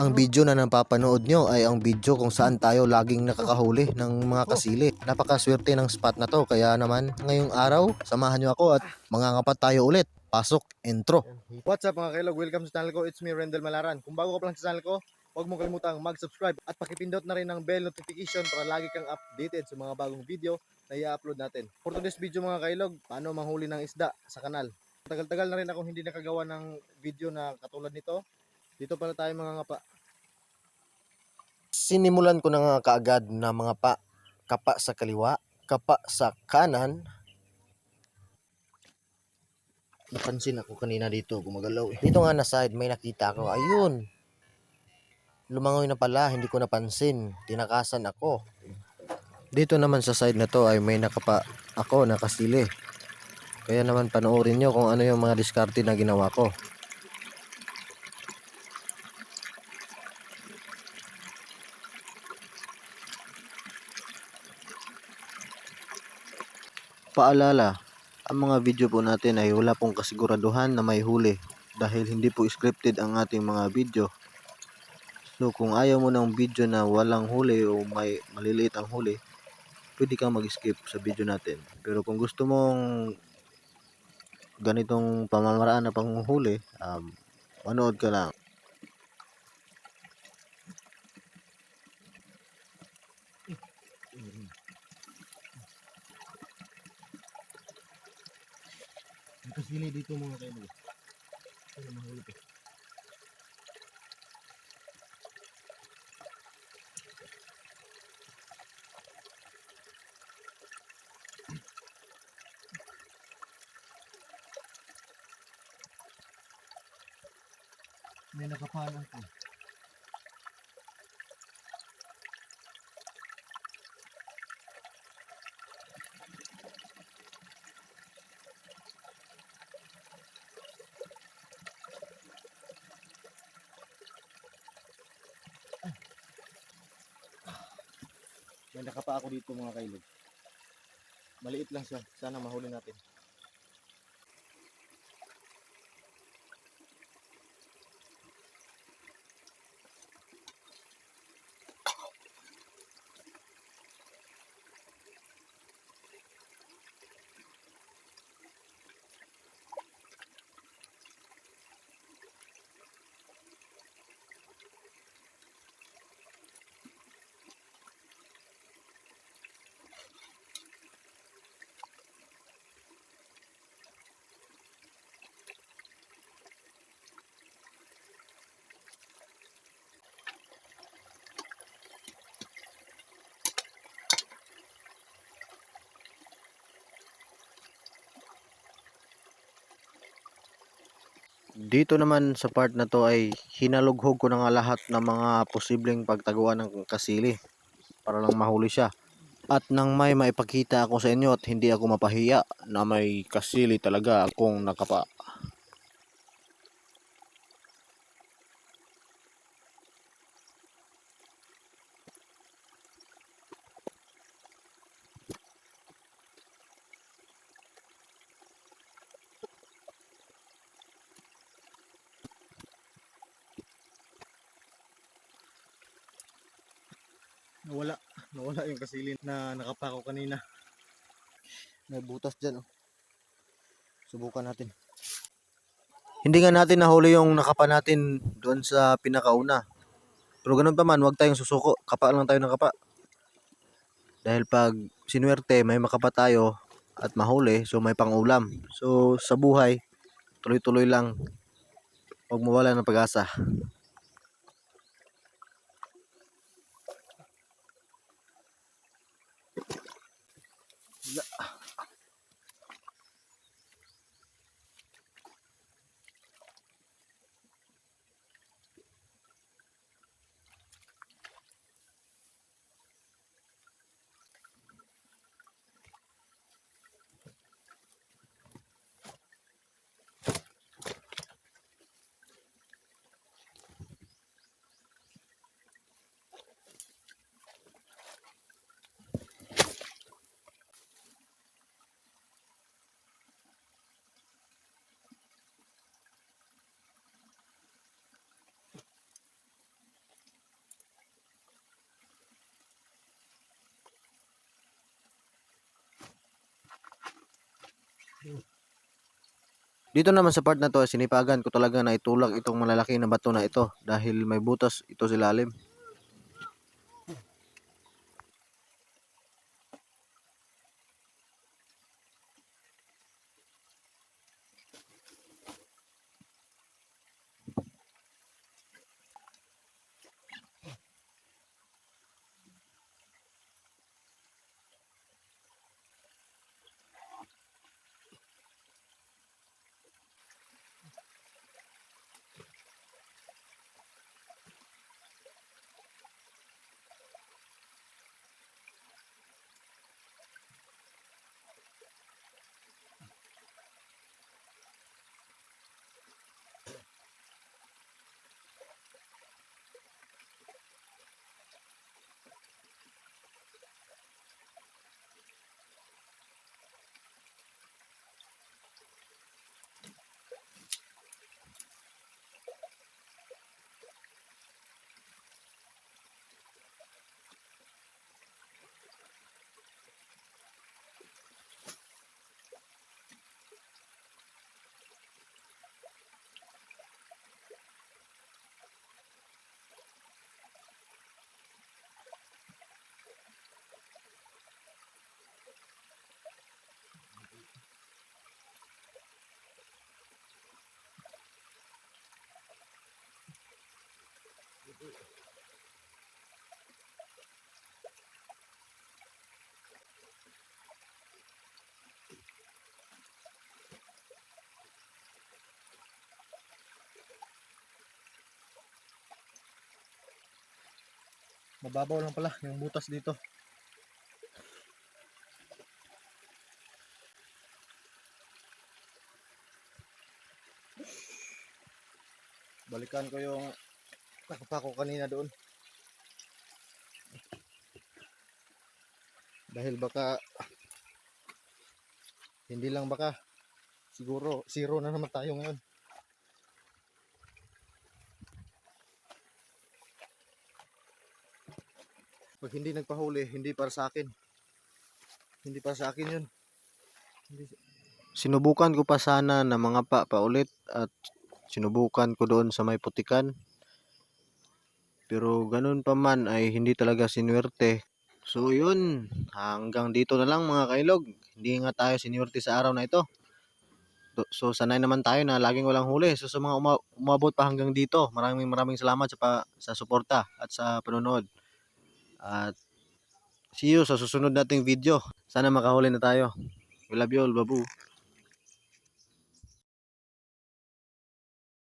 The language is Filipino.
Ang video na napapanood nyo ay ang video kung saan tayo laging nakakahuli ng mga kasili. Napakaswerte ng spot na to, kaya naman ngayong araw samahan nyo ako at mangangapat tayo ulit. Pasok, intro. What's up mga kailog? Welcome sa channel ko. It's me, Rendel Malaran. Kung bago ka pa lang sa channel ko, huwag mong kalimutang mag-subscribe at pakipindot na rin ng bell notification para lagi kang updated sa mga bagong video na i-upload natin. For today's video mga kailog, paano manghuli ng isda sa kanal. Tagal-tagal na rin ako hindi nakagawa ng video na katulad nito. Dito pala tayo mga ngapa. Sinimulan ko na nga kaagad na mga kapa sa kaliwa, kapa sa kanan. Napansin ako kanina dito, gumagalaw eh. Dito nga na side, may nakita ako. Ayun. Lumangoy na pala, hindi ko napansin. Tinakasan ako. Dito naman sa side na to ay may nakapa ako, nakasili. Kaya naman panoorin nyo kung ano yung mga diskarte na ginawa ko. Paalala, ang mga video po natin ay wala pong kasiguraduhan na may huli dahil hindi po scripted ang ating mga video. So kung ayaw mo ng video na walang huli o may maliliit ang huli, pwede kang mag-skip sa video natin. Pero kung gusto mong ganitong pamamaraan na panghuli, manood ka lang. Kasili dito mga kailog. Ano mahuli ko? May nakapalan ko. May nakapa ako dito mga kailog. Maliit lang siya. Sana mahuli natin. Dito naman sa part na to ay hinalughog ko na nga lahat ng mga posibleng pagtaguan ng kasili para lang mahuli siya. At nang may maipakita ako sa inyo at hindi ako mapahiya na may kasili talaga akong nakapa. Nawala yung kasilin na nakapa ko kanina. May butas dyan. Oh. Subukan natin. Hindi nga natin nahuli yung nakapa natin doon sa pinakauna. Pero ganun pa man, huwag tayong susuko. Kapa lang tayo ng kapa. Dahil pag sinuwerte, may makapa tayo at mahuli, so may pangulam. So sa buhay, tuloy-tuloy lang. Huwag mawala ng pag-asa. Dito naman sa part na to, sinipagan ko talaga na itulak itong malalaki na bato na ito dahil may butas ito sa ilalim. Mababaw lang pala yung butas dito. Balikan ko yung nakapako kanina doon. Dahil baka hindi lang baka siguro zero na naman tayo ngayon. Pag hindi nagpahuli, hindi para sa akin. Hindi para sa akin yun. Hindi, Sinubukan ko pa sana na mga paulit at sinubukan ko doon sa may putikan. Pero ganun pa man ay hindi talaga sinuwerte. So yun, hanggang dito na lang mga kailog. Hindi nga tayo sinuwerte sa araw na ito. So sanay naman tayo na laging walang huli. So sa mga umabot pa hanggang dito, maraming salamat sa suporta at sa panonood. At see you sa susunod nating video. Sana makahuli na tayo. We love you all, babu.